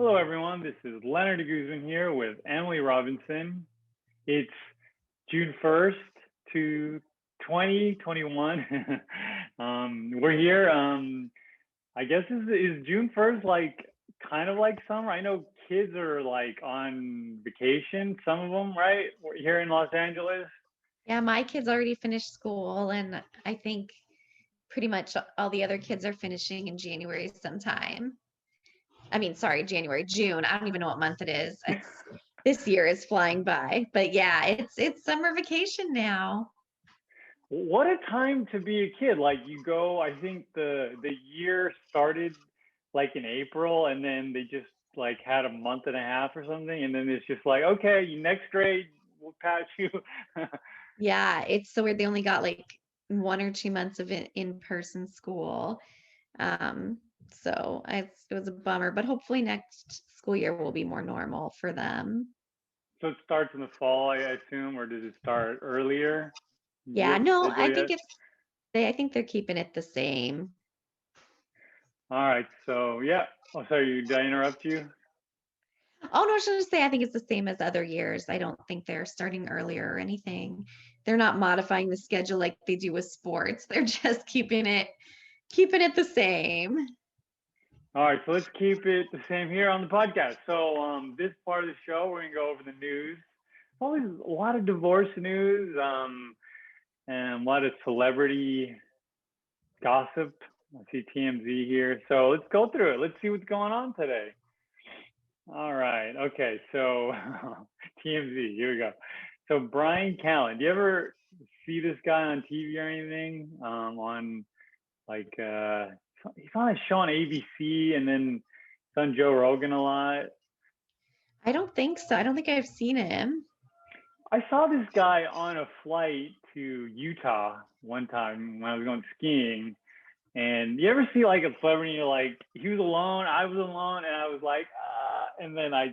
Hello, everyone. This is Lenard Guzman here with Emily Robinson. It's June 1st to 2021. We're here. I guess is June 1st like kind of like summer? I know kids are like on vacation, some of them, right? We're here in Los Angeles. Yeah, my kids already finished school, and I think pretty much all the other kids are finishing in January sometime. I mean, sorry, January, June. I don't even know what month it is. It's this year is flying by. But yeah, it's summer vacation now. What a time to be a kid. Like you go, I think the year started like in April and then they just like had a month and a half or something and then it's just like, okay, you next grade, we'll patch you. Yeah, it's so weird. They only got like 1 or 2 months of in-person school. Um, it was a bummer, but hopefully next school year will be more normal for them. So it starts in the fall, I assume, or does it start earlier? Yeah, no, Did they I think they're keeping it the same. All right, so yeah. Oh, sorry, did I interrupt you? Oh no, I should just say I think it's the same as other years. I don't think they're starting earlier or anything. They're not modifying the schedule like they do with sports. They're just keeping it the same. All right, so let's keep it the same here on the podcast. So this part of the show, we're gonna go over the news. Always a lot of divorce news, and a lot of celebrity gossip. I see TMZ here. So let's go through it. Let's see what's going on today. All right. Okay. So TMZ, here we go. So Bryan Callen, do you ever see this guy on TV or anything? On like he's on a show on ABC and then he's on Joe Rogan a lot. I don't think so. I don't think I've seen him. I saw this guy on a flight to Utah one time when I was going skiing. And you ever see like a celebrity, you're like, he was alone, I was alone, and I was like, and then I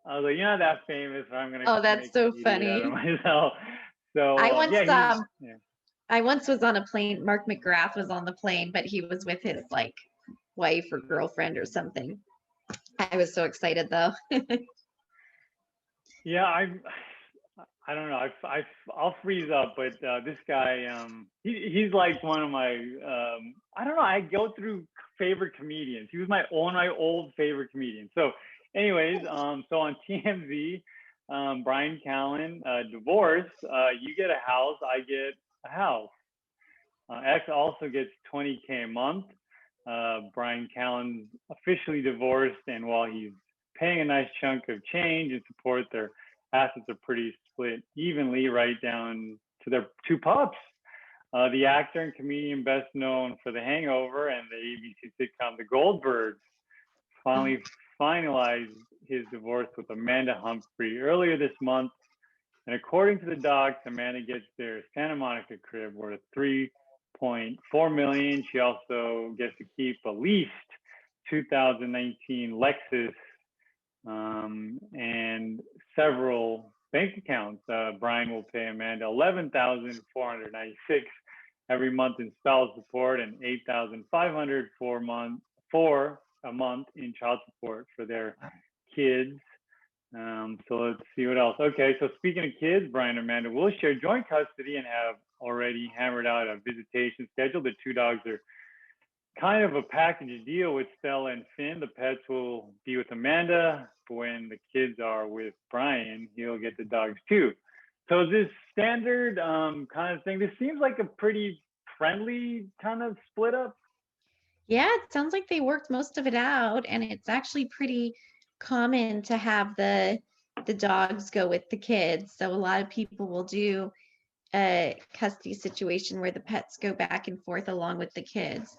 was like, you're not that famous, or I'm gonna Oh, that's make an so idiot out of funny. myself. So I once yeah, yeah. I once was on a plane. Mark McGrath was on the plane, but he was with his like wife or girlfriend or something. I was so excited though. Yeah, I don't know. I'll freeze up, but this guy, he's like one of my, I don't know. I go through favorite comedians. He was one of my old favorite comedians. So, anyways, so on TMZ, Bryan Callen, divorce. You get a house, I get a house. X also gets 20K a month. Bryan Callen's officially divorced, and while he's paying a nice chunk of change and support, their assets are pretty split evenly, right down to their two pups. The actor and comedian best known for The Hangover and the ABC sitcom The Goldbergs finally finalized his divorce with Amanda Humphrey earlier this month. And according to the docs, Amanda gets their Santa Monica crib worth $3.4 million. She also gets to keep a leased 2019 Lexus and several bank accounts. Bryan will pay Amanda $11,496 every month in spousal support and $8,500 for a month in child support for their kids. So let's see what else. Okay, so speaking of kids, Bryan and Amanda will share joint custody and have already hammered out a visitation schedule. The two dogs are kind of a package deal with Stella and Finn. The pets will be with Amanda. When the kids are with Bryan, he'll get the dogs too. So is this standard kind of thing? This seems like a pretty friendly kind of split up. Yeah, it sounds like they worked most of it out, and it's actually pretty common to have the dogs go with the kids. So a lot of people will do a custody situation where the pets go back and forth along with the kids.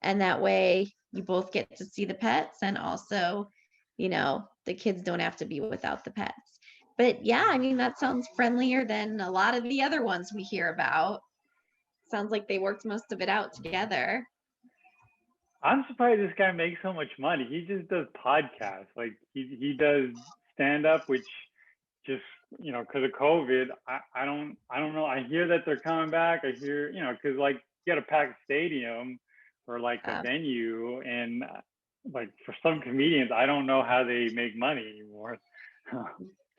And that way you both get to see the pets and also, the kids don't have to be without the pets. But yeah, I mean, that sounds friendlier than a lot of the other ones we hear about. Sounds like they worked most of it out together. I'm surprised this guy makes so much money. He just does podcasts. Like he does stand up, which just because of COVID, I don't know. I hear that they're coming back. I hear because like you got to pack a stadium or like a Uh, venue, and like for some comedians, I don't know how they make money anymore.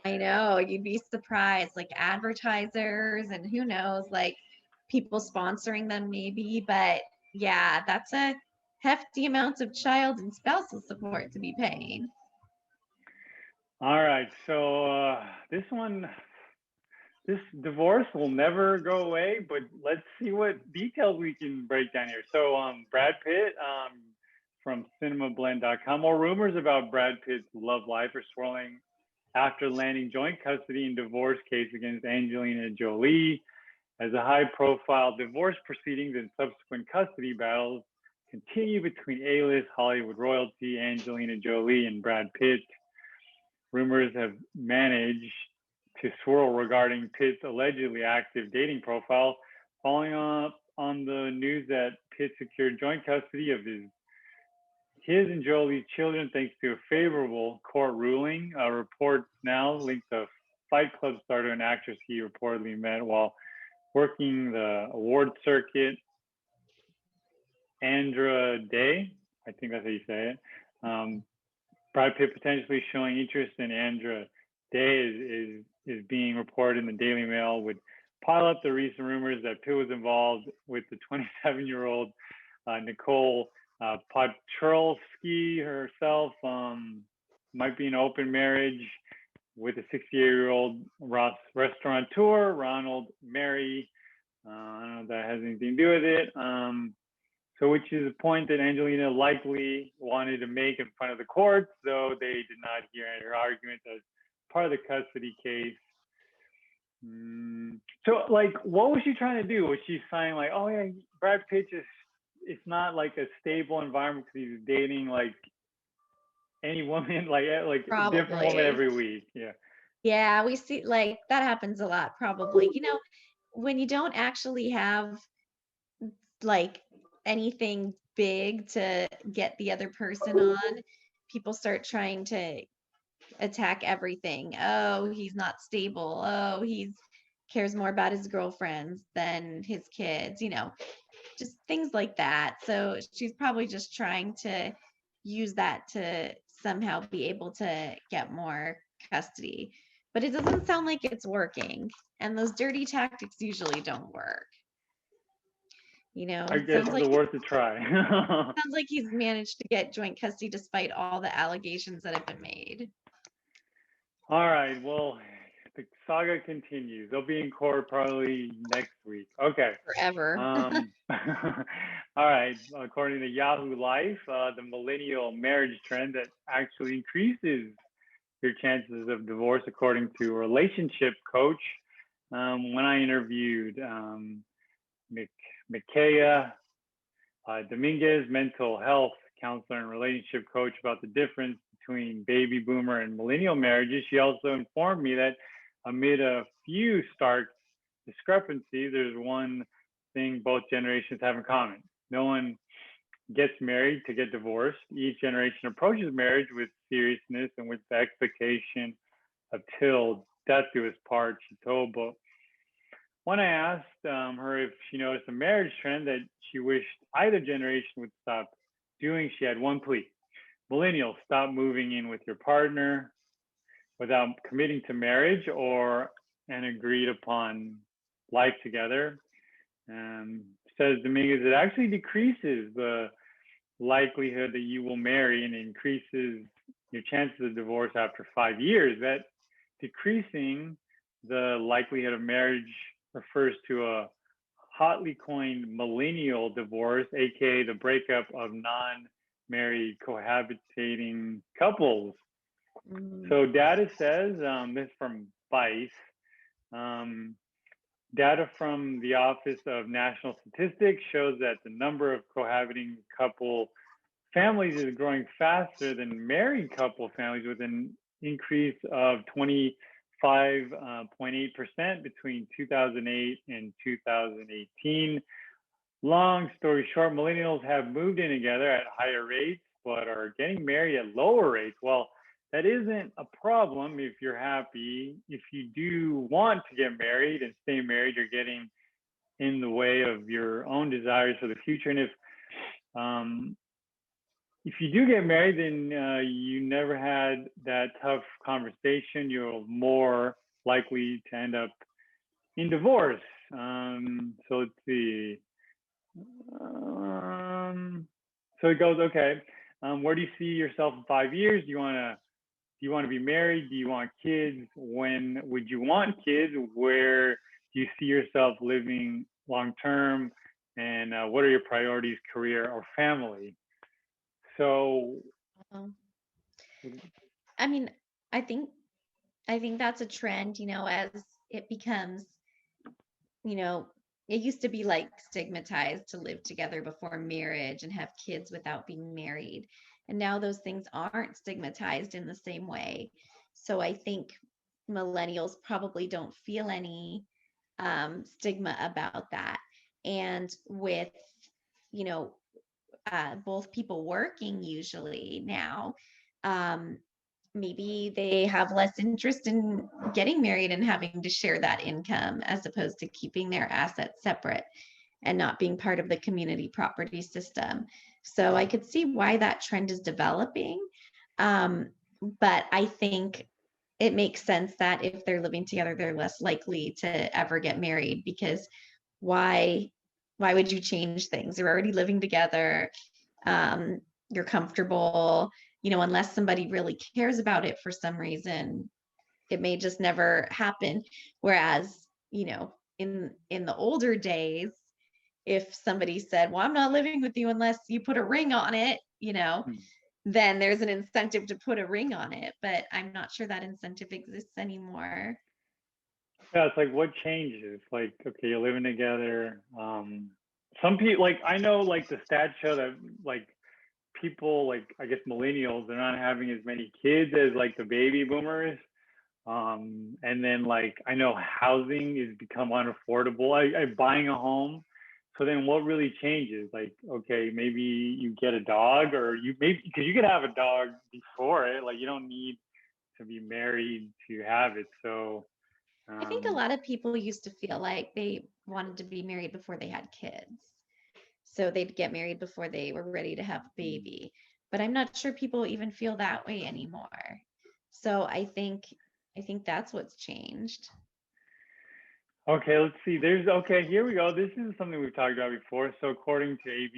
I know, you'd be surprised, like advertisers and who knows, like people sponsoring them maybe, but yeah, that's a hefty amount of child and spousal support to be paid. All right, so this divorce will never go away, but let's see what details we can break down here. So Brad Pitt from cinemablend.com. More rumors about Brad Pitt's love life are swirling after landing joint custody in divorce case against Angelina Jolie, as the high-profile divorce proceedings and subsequent custody battles continue between A-list Hollywood royalty Angelina Jolie and Brad Pitt. Rumors have managed to swirl regarding Pitt's allegedly active dating profile, following up on the news that Pitt secured joint custody of his and Jolie's children thanks to a favorable court ruling. Reports now link the Fight Club star to an actress he reportedly met while working the award circuit. Andra Day, I think that's how you say it. Brad Pitt potentially showing interest in Andra Day is being reported in the Daily Mail, would pile up the recent rumors that Pitt was involved with the 27-year-old Nicole Patrolsky herself. Might be an open marriage with a 68-year-old restaurateur, Ronald Mary. I don't know if that has anything to do with it. So which is a point that Angelina likely wanted to make in front of the courts, though they did not hear her arguments as part of the custody case. So like, what was she trying to do? Was she saying like, oh yeah, Brad Pitt it's not like a stable environment because he's dating like any woman, like a different woman every week? Yeah, we see like that happens a lot probably. You know, when you don't actually have like anything big to get the other person on, people start trying to attack everything. Oh, he's not stable. Oh, he's cares more about his girlfriends than his kids, you know, just things like that. So she's probably just trying to use that to somehow be able to get more custody. But it doesn't sound like it's working. And those dirty tactics usually don't work. You know, I guess it's worth a try. Sounds like he's managed to get joint custody despite all the allegations that have been made. All right, well, the saga continues. They'll be in court probably next week. Okay. Forever. All right. According to Yahoo Life, the millennial marriage trend that actually increases your chances of divorce, according to a relationship coach. When I interviewed Mikaya Dominguez, mental health counselor and relationship coach, about the difference between baby boomer and millennial marriages, she also informed me that amid a few stark discrepancies, there's one thing both generations have in common. No one gets married to get divorced. Each generation approaches marriage with seriousness and with the expectation of till death do us part, she told. But when I asked her if she noticed a marriage trend that she wished either generation would stop doing, she had one plea. Millennials, stop moving in with your partner without committing to marriage or an agreed upon life together. Says Dominguez, it actually decreases the likelihood that you will marry and increases your chances of divorce after 5 years. That decreasing the likelihood of marriage refers to a hotly coined millennial divorce, aka the breakup of non-married cohabitating couples. So data says, this is from Vice, data from the Office of National Statistics shows that the number of cohabiting couple families is growing faster than married couple families, with an increase of 25.8% between 2008 and 2018. Long story short, millennials have moved in together at higher rates, but are getting married at lower rates. Well, that isn't a problem if you're happy. If you do want to get married and stay married, you're getting in the way of your own desires for the future. And if if you do get married, then you never had that tough conversation. You're more likely to end up in divorce. So let's see. So it goes, okay. Where do you see yourself in 5 years? Do you want to be married? Do you want kids? When would you want kids? Where do you see yourself living long term? And what are your priorities, career or family? So, Um, I mean, I think that's a trend, as it becomes, it used to be like stigmatized to live together before marriage and have kids without being married. And now those things aren't stigmatized in the same way. So I think millennials probably don't feel any stigma about that. And with, you know, both people working usually now, um, maybe they have less interest in getting married and having to share that income as opposed to keeping their assets separate and not being part of the community property system. So I could see why that trend is developing. Um, but I think it makes sense that if they're living together, they're less likely to ever get married because why why would you change things? You're already living together. Um, you're comfortable, unless somebody really cares about it for some reason, it may just never happen. Whereas, in the older days, if somebody said, well, I'm not living with you unless you put a ring on it, then there's an incentive to put a ring on it. But I'm not sure that incentive exists anymore. yeah, it's like what changes? Like, okay, you're living together. Some people, like, I know, like, the stats show that, like, people, like, I guess millennials, they're not having as many kids as, like, the baby boomers. And then, like, I know housing has become unaffordable. Buying a home. So then what really changes? Like, okay, maybe you get a dog, or maybe because you could have a dog before it. Like, you don't need to be married to have it. So, I think a lot of people used to feel like they wanted to be married before they had kids. So they'd get married before they were ready to have a baby. But I'm not sure people even feel that way anymore. So I think that's what's changed. okay, let's see. Okay, here we go. This is something we've talked about before. So according to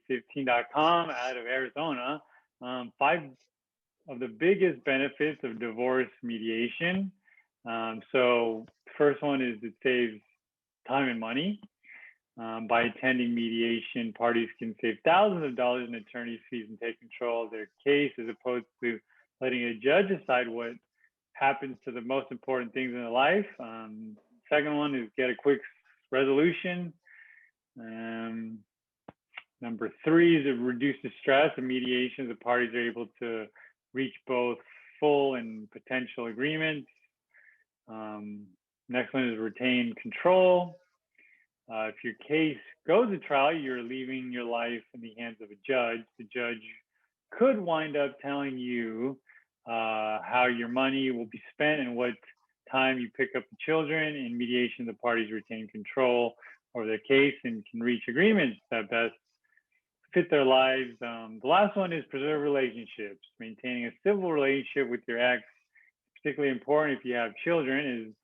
ABC15.com out of Arizona, 5 of the biggest benefits of divorce mediation. So first one is it saves time and money. By attending mediation, parties can save thousands of dollars in attorney's fees and take control of their case as opposed to letting a judge decide what happens to the most important things in their life. Second one is get a quick resolution. Number 3 is reduce the stress of mediation. The parties are able to reach both full and potential agreements. Next one is retain control. If your case goes to trial, you're leaving your life in the hands of a judge. The judge could wind up telling you how your money will be spent and what time you pick up the children. In mediation, the parties retain control over their case and can reach agreements that best fit their lives. The last one is preserve relationships. Maintaining a civil relationship with your ex, particularly important if you have children, is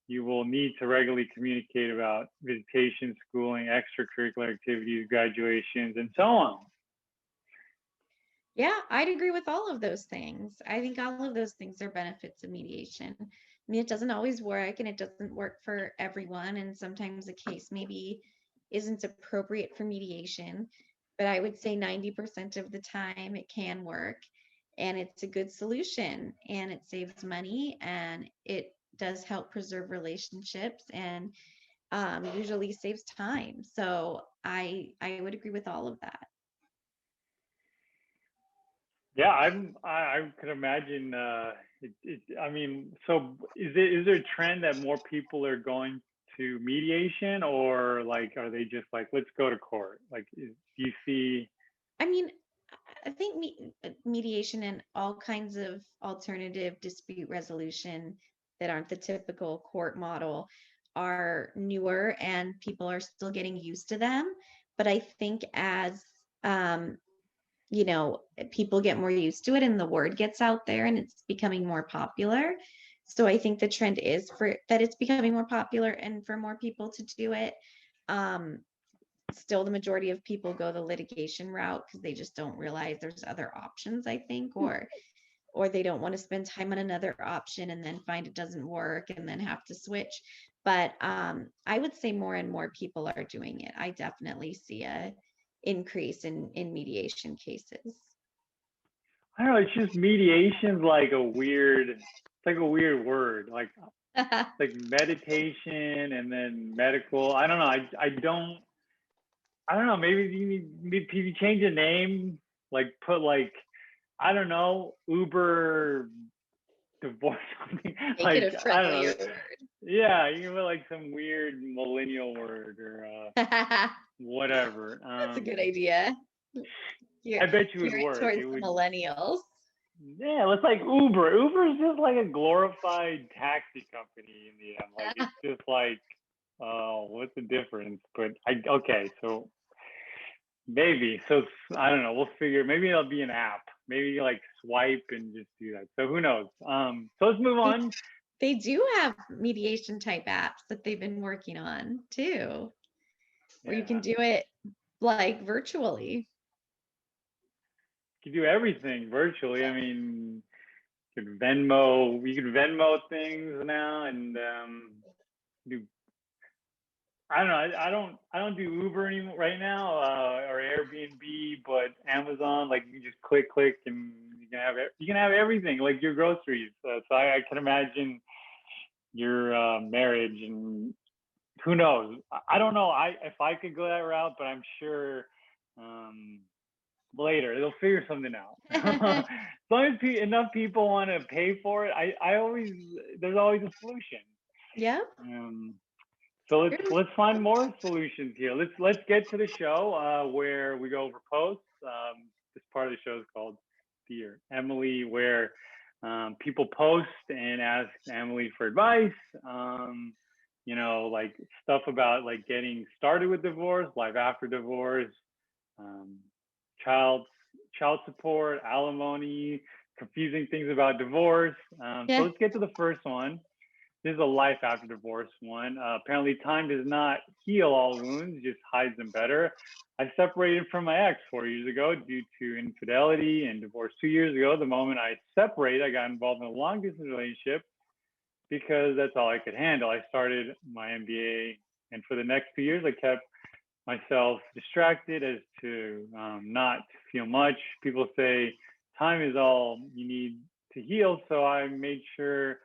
you will need to regularly communicate about visitation, schooling, extracurricular activities, graduations, and so on. Yeah, I'd agree with all of those things. I think all of those things are benefits of mediation. I mean, it doesn't always work and it doesn't work for everyone. And sometimes a case maybe isn't appropriate for mediation, but I would say 90% of the time it can work and it's a good solution and it saves money and it does help preserve relationships and usually saves time. So I would agree with all of that. Yeah, I could imagine. I mean, so is there a trend that more people are going to mediation, or like are they just like let's go to court? Like, do you see? I mean, I think mediation and all kinds of alternative dispute resolution that aren't the typical court model are newer and people are still getting used to them. But I think as um, people get more used to it and the word gets out there and it's becoming more popular. So I think the trend is for that it's becoming more popular and for more people to do it. Um, Still the majority of people go the litigation route because they just don't realize there's other options, I think, or they don't want to spend time on another option and then find it doesn't work and then have to switch. But I would say more and more people are doing it. I definitely see a increase in mediation cases. I don't know. It's just mediation's like a weird. It's like a weird word. Like meditation and then medical. I don't know. I don't know. Maybe if you change the name, like put like I don't know, Uber divorce something. Make Like it a I don't know. friendlier Yeah, you can put like some weird millennial word or word. whatever. That's a good idea. I bet you it would Geared work. towards It the would. millennials. Yeah, it's like Uber. Uber is just like a glorified taxi company in the end. Like it's just like, oh, what's the difference? But okay, so maybe. So I don't know. We'll figure. Maybe it'll be an app. Maybe you like swipe and just do that. So who knows? So let's move on. They do have mediation type apps that they've been working on too, where you can do it like virtually. You can do everything virtually. I mean, you could Venmo things now and do. I don't know. I don't do Uber anymore right now or Airbnb, but Amazon, like you just click, and you can have everything like your groceries. So I can imagine your marriage and who knows. I don't know. If I could go that route, but I'm sure later they'll figure something out. As long as enough people want to pay for it, there's always a solution. Yeah. So let's find more solutions here. Let's get to the show where we go over posts. This part of the show is called Dear Emily, where people post and ask Emily for advice. Like stuff about like getting started with divorce, life after divorce, child support, alimony, confusing things about divorce. So let's get to the first one. This is a life after divorce one. Apparently, time does not heal all wounds, just hides them better. I separated from my ex 4 years ago due to infidelity and divorced 2 years ago. The moment I separated, I got involved in a long distance relationship because that's all I could handle. I started my MBA, and for the next 2 years, I kept myself distracted as to not feel much. People say time is all you need to heal, so I made sure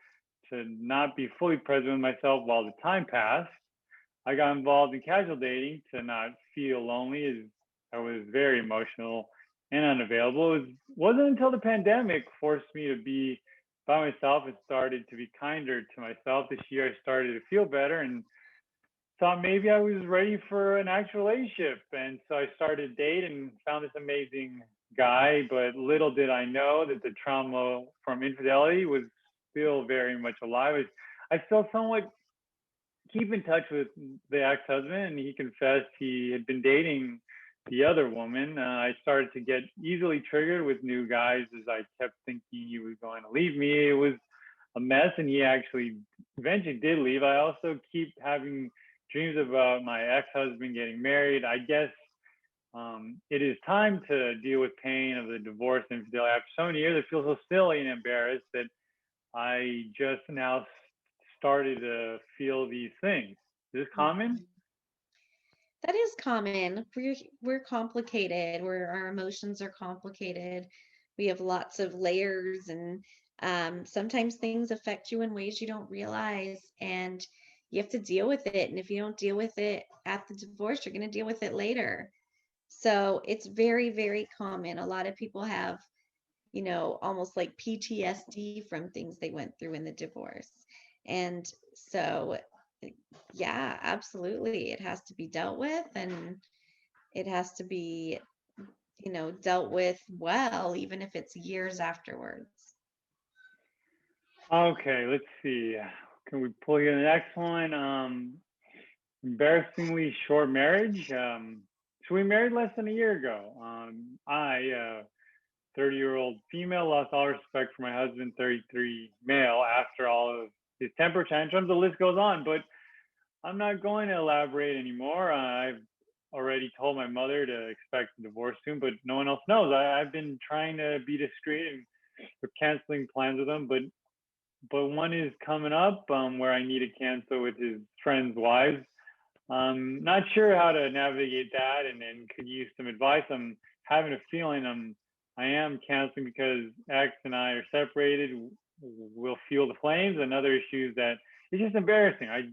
to not be fully present with myself while the time passed. I got involved in casual dating to not feel lonely, as I was very emotional and unavailable. It wasn't until the pandemic forced me to be by myself and started to be kinder to myself. This year, I started to feel better and thought maybe I was ready for an actual relationship. And so I started dating and found this amazing guy. But little did I know that the trauma from infidelity was still very much alive. I still somewhat keep in touch with the ex-husband, and he confessed he had been dating the other woman. I started to get easily triggered with new guys as I kept thinking he was going to leave me. It was a mess, and he actually eventually did leave. I also keep having dreams about my ex-husband getting married. I guess it is time to deal with pain of the divorce and infidelity. After so many years, I feel so silly and embarrassed that I just now started to feel these things. Is this common? That is common. We're complicated. Our emotions are complicated. We have lots of layers, and sometimes things affect you in ways you don't realize, and you have to deal with it. And if you don't deal with it at the divorce, you're going to deal with it later. So it's very, very common. A lot of people have, almost like PTSD from things they went through in the divorce. And so, yeah, absolutely. It has to be dealt with, and it has to be, dealt with well, even if it's years afterwards. Okay, let's see. Can we pull you the next one? Embarrassingly short marriage. So we married less than a year ago. 30-year-old female, lost all respect for my husband, 33 male, after all of his temper tantrums. The list goes on, but I'm not going to elaborate anymore. I've already told my mother to expect a divorce soon, but no one else knows. I've been trying to be discreet and we're canceling plans with them, but one is coming up where I need to cancel with his friends' wives. Not sure how to navigate that, and could use some advice. I'm having a feeling I am canceling because X and I are separated. We'll feel the flames, and other issues that it's just embarrassing. I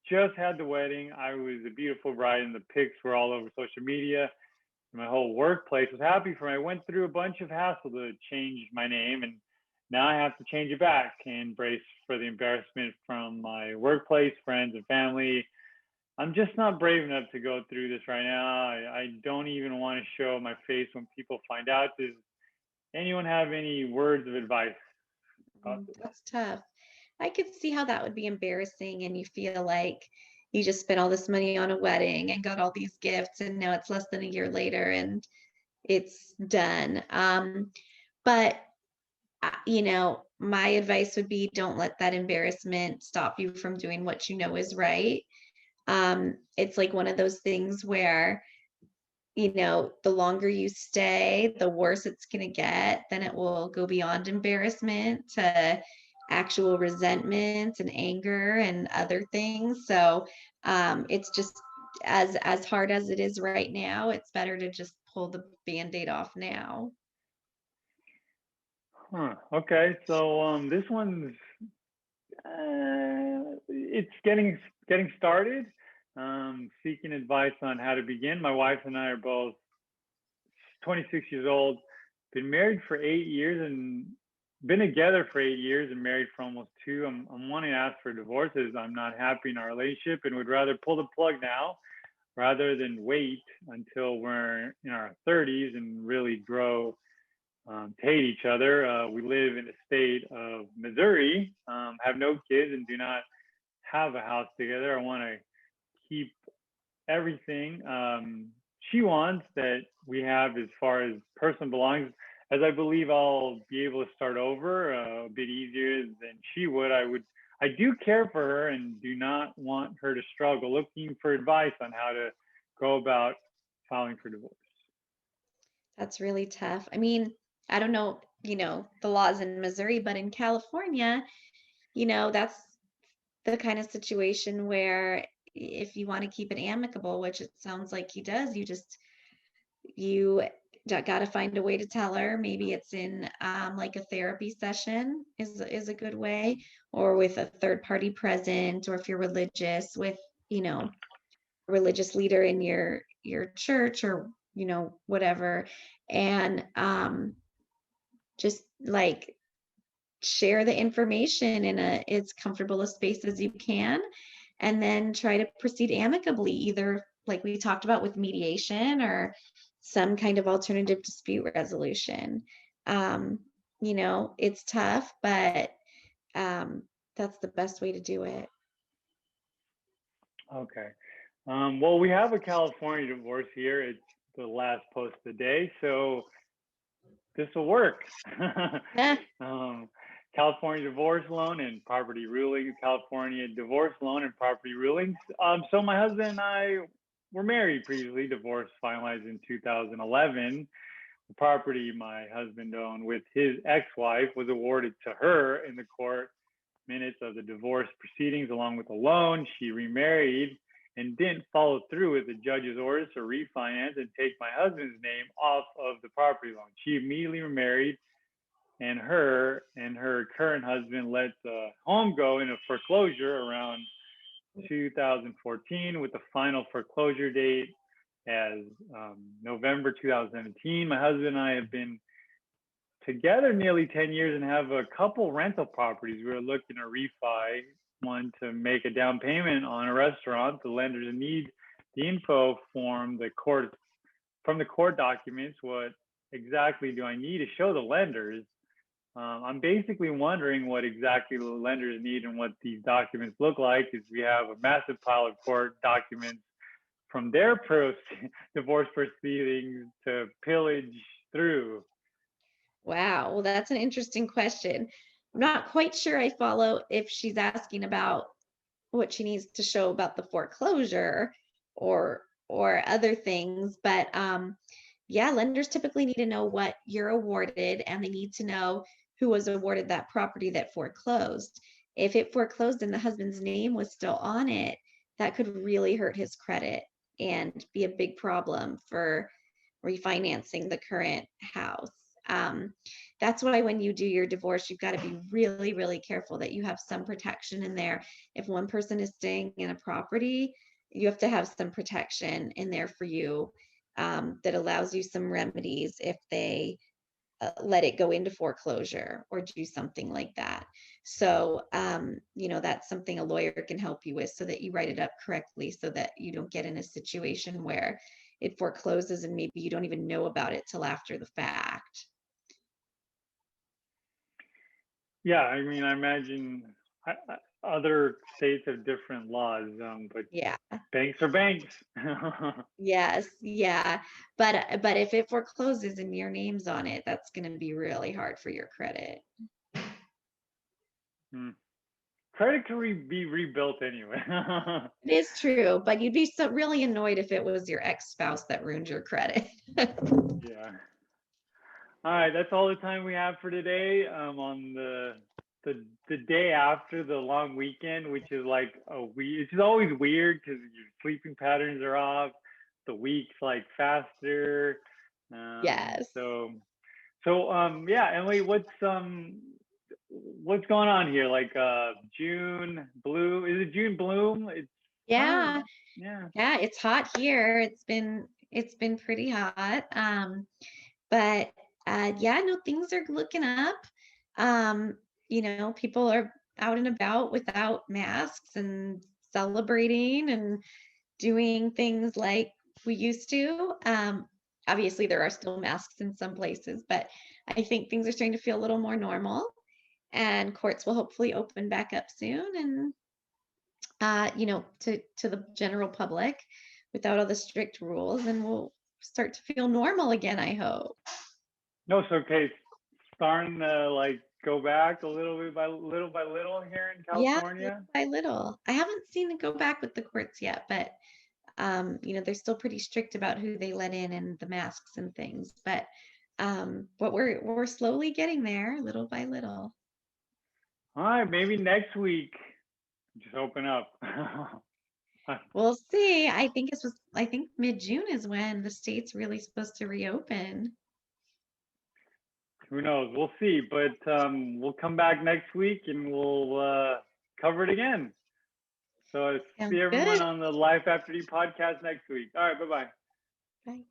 just had the wedding. I was a beautiful bride, and the pics were all over social media. My whole workplace was happy for me. I went through a bunch of hassle to change my name, and now I have to change it back and brace for the embarrassment from my workplace, friends, and family. I'm just not brave enough to go through this right now. I don't even want to show my face when people find out. Does anyone have any words of advice about this? That's tough. I could see how that would be embarrassing, and you feel like you just spent all this money on a wedding and got all these gifts, and now it's less than a year later and it's done. But my advice would be, don't let that embarrassment stop you from doing what you know is right. It's like one of those things where, the longer you stay, the worse it's going to get. Then it will go beyond embarrassment to actual resentment and anger and other things. So it's just as hard as it is right now, it's better to just pull the Band-Aid off now. Okay, so this one's it's getting started. Seeking advice on how to begin. My wife and I are both 26 years old, been married for 8 years and been together for 8 years and married for almost 2. I'm wanting to ask for divorces. I'm not happy in our relationship and would rather pull the plug now rather than wait until we're in our 30s and really grow to hate each other. We live in the state of Missouri, have no kids, and do not have a house together. I want to keep everything she wants that we have as far as personal belongings, as I believe I'll be able to start over a bit easier than she would. I do care for her and do not want her to struggle. Looking for advice on how to go about filing for divorce. That's really tough. I mean, I don't know, the laws in Missouri, but in California, that's the kind of situation where if you want to keep it amicable, which it sounds like he does, you got to find a way to tell her. Maybe it's in like a therapy session is a good way, or with a third party present, or if you're religious, with a religious leader in your church, or whatever, and just like share the information in as comfortable a space as you can, and then try to proceed amicably, either like we talked about with mediation or some kind of alternative dispute resolution. It's tough, but that's the best way to do it. Okay. Well, we have a California divorce here. It's the last post of the day, so this will work. California divorce loan and property ruling, California divorce loan and property rulings. So my husband and I were married previously, divorce finalized in 2011. The property my husband owned with his ex-wife was awarded to her in the court minutes of the divorce proceedings, along with a loan. She remarried and didn't follow through with the judge's orders to refinance and take my husband's name off of the property loan. She immediately remarried, and her current husband let the home go into foreclosure around 2014, with the final foreclosure date as November 2017. My husband and I have been together nearly 10 years and have a couple rental properties. We were looking to refi one to make a down payment on a restaurant. The lenders need the info from the court documents. What exactly do I need to show the lenders? I'm basically wondering what exactly the lenders need and what these documents look like, because we have a massive pile of court documents from their divorce proceedings to pillage through? Wow. Well, that's an interesting question. I'm not quite sure I follow if she's asking about what she needs to show about the foreclosure or other things, but yeah, lenders typically need to know what you're awarded, and they need to know who was awarded that property that foreclosed. If it foreclosed and the husband's name was still on it, that could really hurt his credit and be a big problem for refinancing the current house. Um, that's why when you do your divorce, you've got to be really, really careful that you have some protection in there. If one person is staying in a property, you have to have some protection in there for you, that allows you some remedies if they let it go into foreclosure or do something like that. So, that's something a lawyer can help you with so that you write it up correctly so that you don't get in a situation where it forecloses and maybe you don't even know about it till after the fact. Yeah, I mean, I imagine other states have different laws, but Yeah. banks are banks. Yes. Yeah. But if it forecloses and your name's on it, that's going to be really hard for your credit. Hmm. Credit can be rebuilt anyway. It is true, but you'd be so really annoyed if it was your ex-spouse that ruined your credit. Yeah. All right, that's all the time we have for today. On the day after the long weekend, which is like a week. It's always weird because your sleeping patterns are off. The week's like faster. Yes. Yeah, Emily, what's going on here? Like June Bloom? Is it June Bloom? It's kind Yeah. of, yeah. Yeah, it's hot here. It's been pretty hot. But yeah, no, things are looking up. People are out and about without masks and celebrating and doing things like we used to. Obviously, there are still masks in some places, but I think things are starting to feel a little more normal, and courts will hopefully open back up soon and to the general public without all the strict rules, and we'll start to feel normal again, I hope. No, so okay, starting to like go back a little bit by little here in Yeah, California. little by little. I haven't seen it go back with the courts yet, but they're still pretty strict about who they let in and the masks and things. But we're slowly getting there, little by little. All right, maybe next week just open up. We'll see. I think mid-June is when the state's really supposed to reopen. Who knows? We'll see. But we'll come back next week and we'll cover it again. So Sounds see everyone good. on the Life After D podcast next week. All right, bye-bye. Bye.